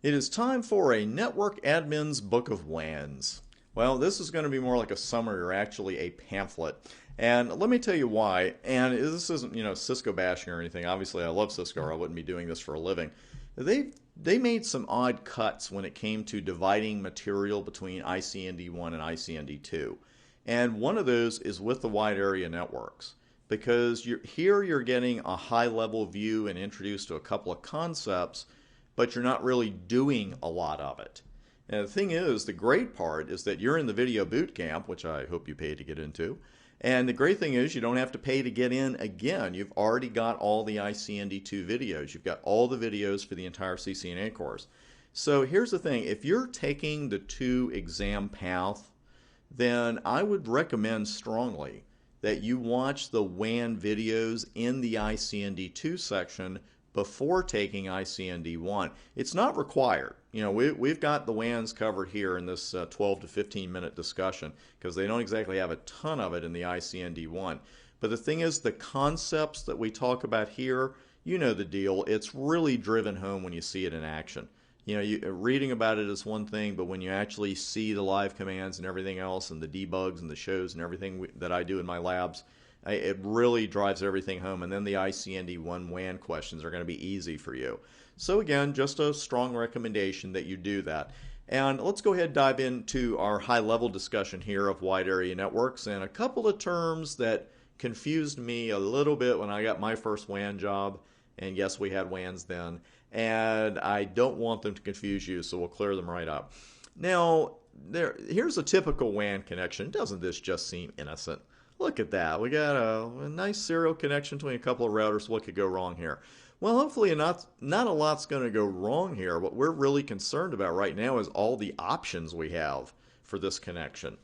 It is time for a Network Admin's Book of WANs. Well, this is going to be more like a summary or actually a pamphlet. And let me tell you why. And this isn't, Cisco bashing or anything. Obviously, I love Cisco or I wouldn't be doing this for a living. They made some odd cuts when it came to dividing material between ICND1 and ICND2. And one of those is with the wide area networks. Because you're getting a high-level view and introduced to a couple of concepts, but you're not really doing a lot of it. And the thing is, the great part is that you're in the video boot camp, which I hope you paid to get into. And the great thing is you don't have to pay to get in again. You've already got all the ICND2 videos. You've got all the videos for the entire CCNA course. So here's the thing. If you're taking the 2 exam path, then I would recommend strongly that you watch the WAN videos in the ICND2 section before taking ICND1. It's not required. We've got the WANs covered here in this 12 to 15 minute discussion because they don't exactly have a ton of it in the ICND1. But the thing is, the concepts that we talk about here, you know the deal. It's really driven home when you see it in action. Reading about it is one thing, but when you actually see the live commands and everything else and the debugs and the shows and everything that I do in my labs, it really drives everything home. And then the ICND1 WAN questions are going to be easy for you. So again, just a strong recommendation that you do that. And let's go ahead and dive into our high-level discussion here of wide area networks and a couple of terms that confused me a little bit when I got my first WAN job. And yes, we had WANs then. And I don't want them to confuse you, so we'll clear them right up. Now, here's a typical WAN connection. Doesn't this just seem innocent? Look at that. We got a nice serial connection between a couple of routers. What could go wrong here? Well, hopefully not a lot's going to go wrong here. What we're really concerned about right now is all the options we have for this connection.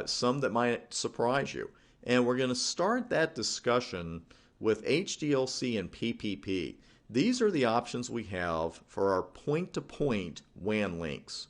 Some that might surprise you. And we're going to start that discussion with HDLC and PPP. These are the options we have for our point-to-point WAN links.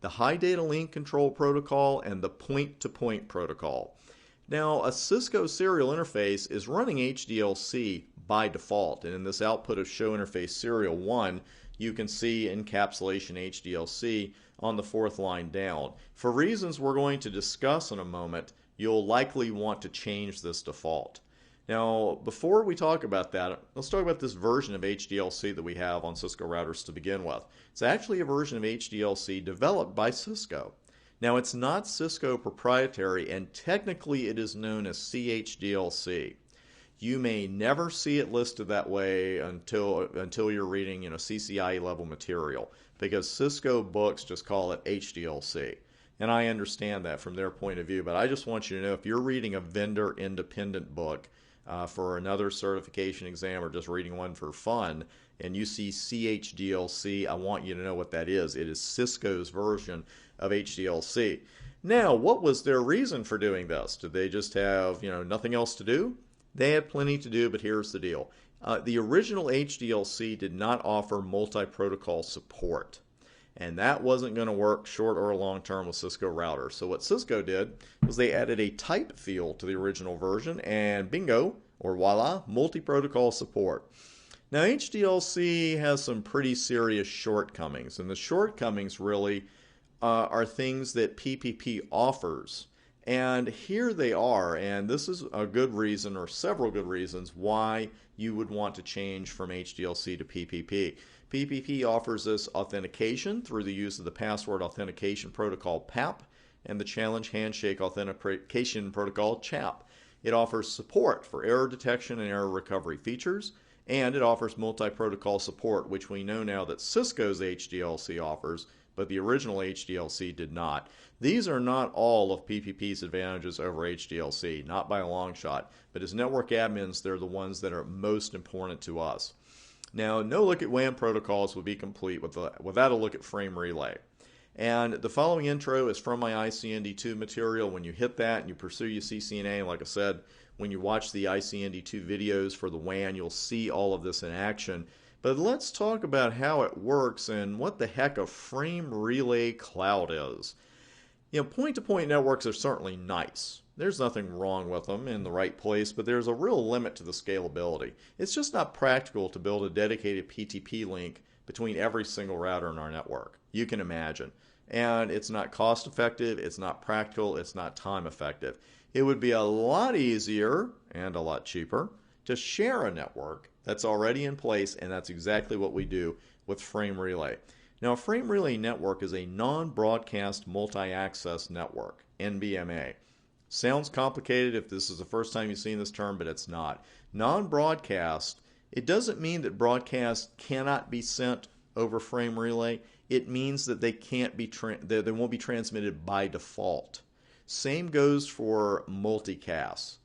The High Data Link Control Protocol and the point-to-point protocol. Now, a Cisco serial interface is running HDLC by default, and in this output of show interface serial 1, you can see encapsulation HDLC on the 4th line down. For reasons we're going to discuss in a moment, you'll likely want to change this default. Now, before we talk about that, let's talk about this version of HDLC that we have on Cisco routers to begin with. It's actually a version of HDLC developed by Cisco. Now, it's not Cisco proprietary, and technically it is known as CHDLC. You may never see it listed that way until you're reading, CCIE level material, because Cisco books just call it HDLC. And I understand that from their point of view, but I just want you to know if you're reading a vendor independent book for another certification exam or just reading one for fun, and you see CHDLC, I want you to know what that is. It is Cisco's version of HDLC. Now, what was their reason for doing this? Did they just have, nothing else to do? They had plenty to do, but here's the deal. The original HDLC did not offer multi-protocol support. And that wasn't going to work short or long term with Cisco routers. So what Cisco did was they added a type field to the original version, and bingo, or voila, multi-protocol support. Now HDLC has some pretty serious shortcomings, and the shortcomings really are things that PPP offers. And here they are, and this is a good reason, or several good reasons, why you would want to change from HDLC to PPP. PPP offers us authentication through the use of the password authentication protocol PAP and the challenge handshake authentication protocol CHAP. It offers support for error detection and error recovery features, and it offers multi-protocol support, which we know now that Cisco's HDLC offers, but the original HDLC did not. These are not all of PPP's advantages over HDLC, not by a long shot, but as network admins, they're the ones that are most important to us. Now, no look at WAN protocols would be complete without a look at frame relay. And the following intro is from my ICND2 material. When you hit that and you pursue your CCNA, like I said, when you watch the ICND2 videos for the WAN, you'll see all of this in action. But let's talk about how it works and what the heck a frame relay cloud is. Point-to-point networks are certainly nice. There's nothing wrong with them in the right place, but there's a real limit to the scalability. It's just not practical to build a dedicated PTP link between every single router in our network. You can imagine. And it's not cost effective, it's not practical, it's not time effective. It would be a lot easier and a lot cheaper to share a network that's already in place, and that's exactly what we do with Frame Relay. Now, a Frame Relay network is a non-broadcast multi-access network, NBMA. Sounds complicated if this is the first time you've seen this term, but it's not. Non-broadcast, it doesn't mean that broadcast cannot be sent over Frame Relay. It means that they won't be transmitted by default. Same goes for multicast.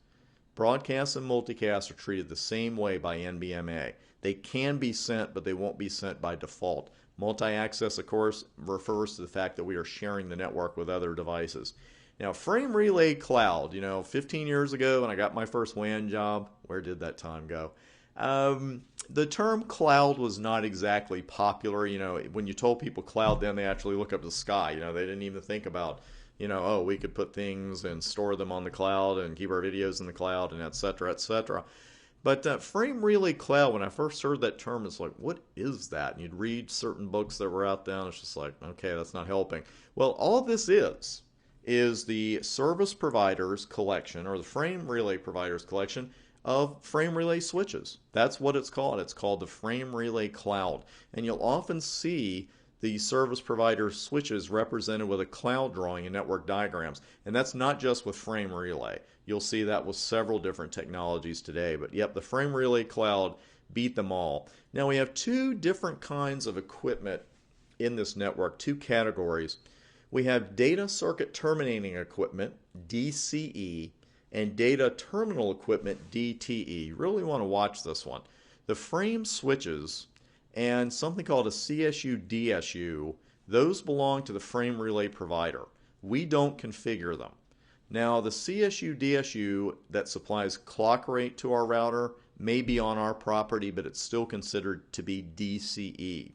Broadcast and multicast are treated the same way by NBMA. They can be sent, but they won't be sent by default. Multi-access, of course, refers to the fact that we are sharing the network with other devices. Now, Frame Relay Cloud, 15 years ago when I got my first WAN job, where did that time go? The term cloud was not exactly popular. When you told people cloud, then they actually look up to the sky. They didn't even think about, oh, we could put things and store them on the cloud and keep our videos in the cloud and et cetera, et cetera. But Frame Relay Cloud, when I first heard that term, it's like, what is that? And you'd read certain books that were out there, and it's just like, okay, that's not helping. Well, all this is the service providers collection, or the Frame Relay providers collection of Frame Relay switches. That's what it's called. It's called the Frame Relay Cloud. And you'll often see the service provider switches represented with a cloud drawing in network diagrams. And that's not just with Frame Relay. You'll see that with several different technologies today. But yep, the Frame Relay Cloud beat them all. Now we have two different kinds of equipment in this network, two categories. We have data circuit terminating equipment, DCE, and data terminal equipment, DTE. You really want to watch this one. The frame switches and something called a CSU DSU, those belong to the Frame Relay provider. We don't configure them. Now, the CSU DSU that supplies clock rate to our router may be on our property, but it's still considered to be DCE.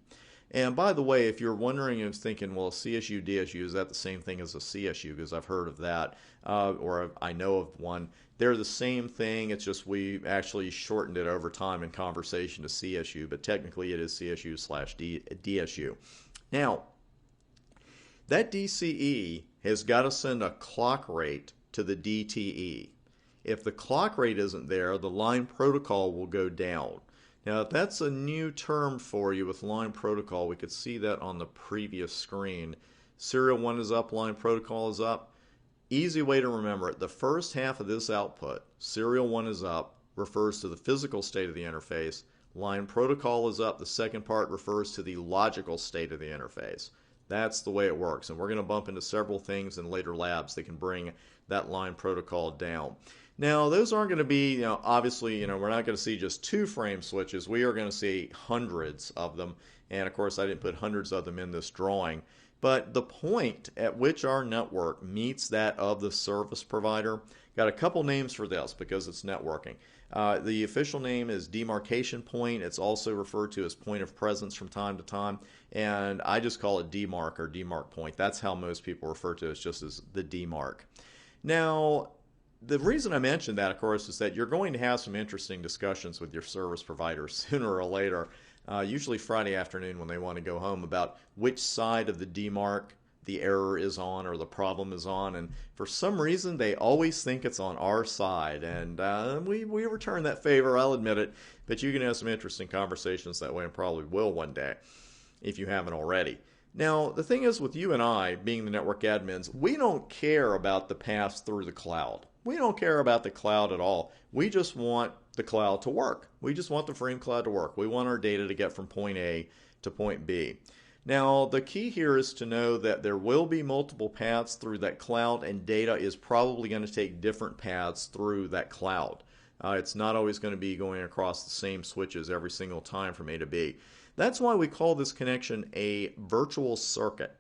And by the way, if you're wondering and thinking, well, CSU DSU, is that the same thing as a CSU? Because I've heard of that, or I know of one. They're the same thing. It's just we actually shortened it over time in conversation to CSU, but technically it is CSU/DSU. Now, that DCE has got to send a clock rate to the DTE. If the clock rate isn't there, the line protocol will go down. Now, if that's a new term for you with line protocol, we could see that on the previous screen. Serial 1 is up, line protocol is up. Easy way to remember it. The first half of this output, serial 1 is up, refers to the physical state of the interface. Line protocol is up. The second part refers to the logical state of the interface. That's the way it works. And we're going to bump into several things in later labs that can bring that line protocol down. Now, those aren't going to be, obviously, we're not going to see just two frame switches. We are going to see hundreds of them. And of course, I didn't put hundreds of them in this drawing. But the point at which our network meets that of the service provider, got a couple names for this because it's networking. The official name is demarcation point. It's also referred to as point of presence from time to time. And I just call it demarc or demarc point. That's how most people refer to it, just as the demarc. Now, the reason I mentioned that, of course, is that you're going to have some interesting discussions with your service providers sooner or later, usually Friday afternoon when they want to go home, about which side of the demarc the error is on or the problem is on. And for some reason, they always think it's on our side. And we return that favor, I'll admit it. But you can have some interesting conversations that way, and probably will one day if you haven't already. Now, the thing is with you and I, being the network admins, we don't care about the paths through the cloud. We don't care about the cloud at all. We just want the cloud to work. We just want the frame cloud to work. We want our data to get from point A to point B. Now, the key here is to know that there will be multiple paths through that cloud, and data is probably going to take different paths through that cloud. It's not always going to be going across the same switches every single time from A to B. That's why we call this connection a virtual circuit.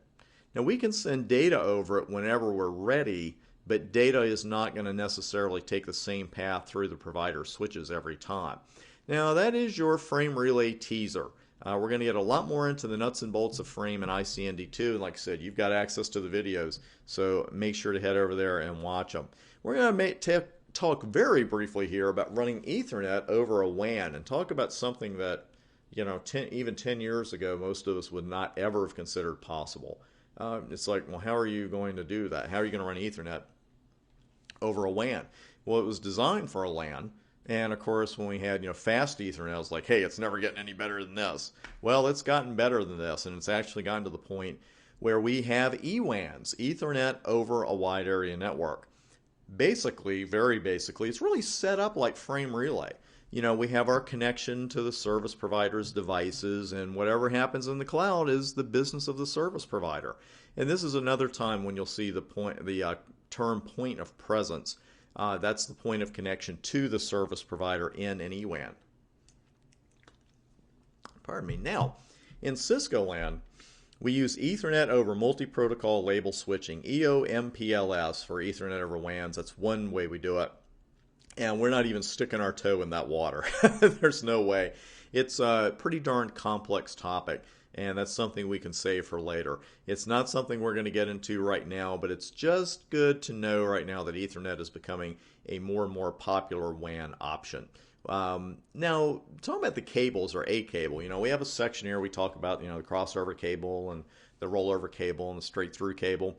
Now, we can send data over it whenever we're ready, but data is not going to necessarily take the same path through the provider switches every time. Now, that is your Frame Relay teaser. We're going to get a lot more into the nuts and bolts of Frame and ICND2. And like I said, you've got access to the videos, so make sure to head over there and watch them. We're going to talk very briefly here about running Ethernet over a WAN, and talk about something that even 10 years ago, most of us would not ever have considered possible. It's like, well, how are you going to do that? How are you going to run Ethernet over a WAN? Well, it was designed for a LAN. And of course, when we had, fast Ethernet, I was like, hey, it's never getting any better than this. Well, it's gotten better than this, and it's actually gotten to the point where we have EWANs, Ethernet over a wide area network. Basically, very basically, it's really set up like frame relay. We have our connection to the service provider's devices, and whatever happens in the cloud is the business of the service provider. And this is another time when you'll see the term point of presence. That's the point of connection to the service provider in an EWAN. Pardon me. Now, in Cisco LAN, we use Ethernet over multi-protocol label switching, EOMPLS for Ethernet over WANs. That's one way we do it. And we're not even sticking our toe in that water. There's no way. It's a pretty darn complex topic, and that's something we can save for later. It's not something we're going to get into right now, but it's just good to know right now that Ethernet is becoming a more and more popular WAN option. Now, talking about the cables or a cable, we have a section here we talk about, the crossover cable and the rollover cable and the straight through cable.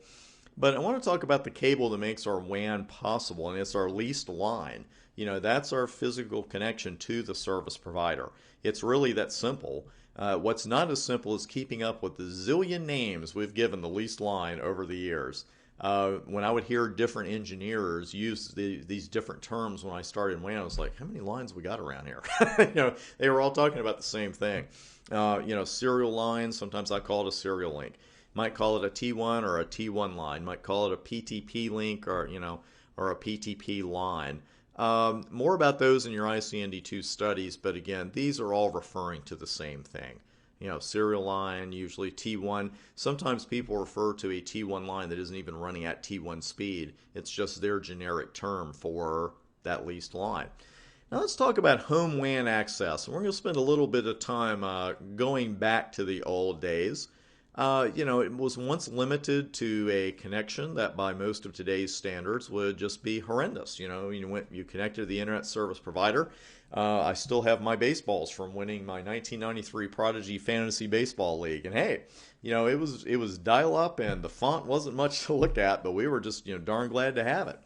But I want to talk about the cable that makes our WAN possible, and it's our leased line. That's our physical connection to the service provider. It's really that simple. What's not as simple is keeping up with the zillion names we've given the leased line over the years. When I would hear different engineers use these different terms when I started in WAN, I was like, how many lines we got around here? They were all talking about the same thing. Serial lines, sometimes I call it a serial link. Might call it a T1 or a T1 line. Might call it a PTP link or a PTP line. More about those in your ICND2 studies, but again, these are all referring to the same thing. Serial line, usually T1. Sometimes people refer to a T1 line that isn't even running at T1 speed. It's just their generic term for that leased line. Now let's talk about home WAN access. And we're going to spend a little bit of time going back to the old days. It was once limited to a connection that by most of today's standards would just be horrendous. You connected to the internet service provider. I still have my baseballs from winning my 1993 Prodigy Fantasy Baseball League. And hey, it was dial-up and the font wasn't much to look at, but we were just, darn glad to have it.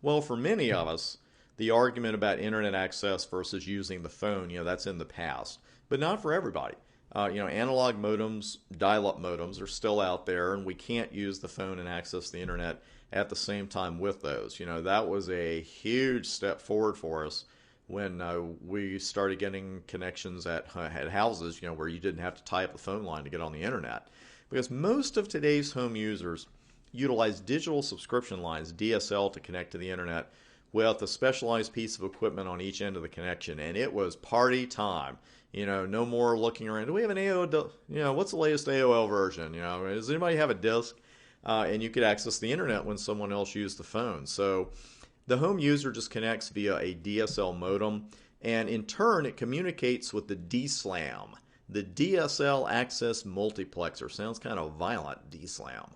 Well, for many of us, the argument about internet access versus using the phone, that's in the past, but not for everybody. Analog modems, dial-up modems are still out there, and we can't use the phone and access the internet at the same time with those. That was a huge step forward for us when we started getting connections at houses, where you didn't have to tie up a phone line to get on the internet. Because most of today's home users utilize digital subscription lines, DSL, to connect to the internet with a specialized piece of equipment on each end of the connection, and it was party time. No more looking around. Do we have an AOL? What's the latest AOL version? Does anybody have a disk? And you could access the internet when someone else used the phone. So the home user just connects via a DSL modem, and in turn it communicates with the DSLAM, the DSL Access Multiplexer. Sounds kind of violent, DSLAM.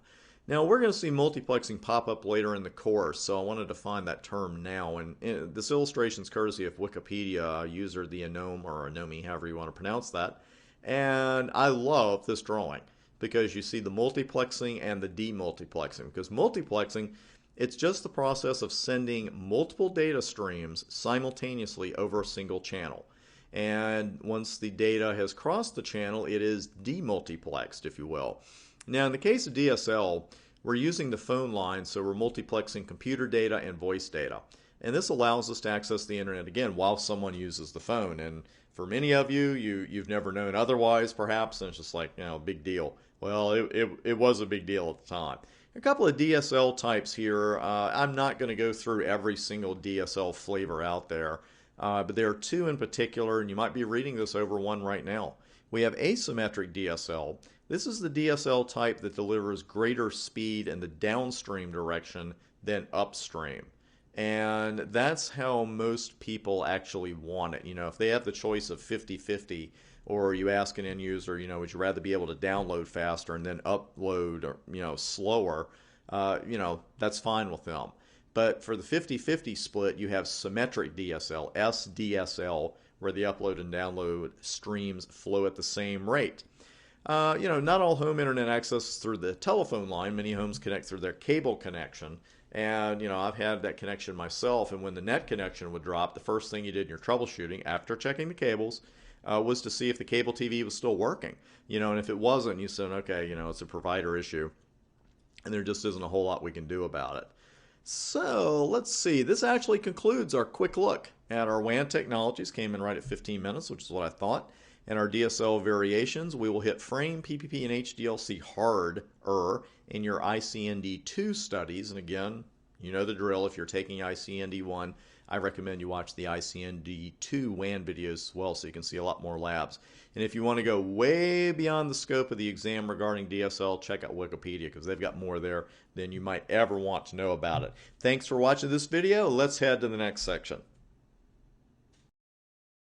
Now, we're going to see multiplexing pop up later in the course, so I want to define that term now. And this illustration is courtesy of Wikipedia user the Anom, or Anomi, however you want to pronounce that. And I love this drawing because you see the multiplexing and the demultiplexing. Because multiplexing, it's just the process of sending multiple data streams simultaneously over a single channel. And once the data has crossed the channel, it is demultiplexed, if you will. Now, in the case of DSL, we're using the phone line, so we're multiplexing computer data and voice data. And this allows us to access the internet, again, while someone uses the phone. And for many of you, you've never known otherwise, perhaps, and it's just like, big deal. Well, it was a big deal at the time. A couple of DSL types here. I'm not going to go through every single DSL flavor out there, but there are two in particular, and you might be reading this over one right now. We have asymmetric DSL. This is the DSL type that delivers greater speed in the downstream direction than upstream. And that's how most people actually want it. If they have the choice of 50-50, or you ask an end user, would you rather be able to download faster and then upload, or, slower, that's fine with them. But for the 50-50 split, you have symmetric DSL, SDSL, where the upload and download streams flow at the same rate. Not all home internet access is through the telephone line. Many homes connect through their cable connection. And, I've had that connection myself. And when the net connection would drop, the first thing you did in your troubleshooting, after checking the cables, was to see if the cable TV was still working. And if it wasn't, you said, okay, it's a provider issue. And there just isn't a whole lot we can do about it. So let's see. This actually concludes our quick look at our WAN technologies. Came in right at 15 minutes, which is what I thought. And our DSL variations, we will hit frame, PPP, and HDLC harder in your ICND2 studies. And again, you know the drill. If you're taking ICND1, I recommend you watch the ICND2 WAN videos as well so you can see a lot more labs. And if you want to go way beyond the scope of the exam regarding DSL, check out Wikipedia because they've got more there than you might ever want to know about it. Thanks for watching this video. Let's head to the next section.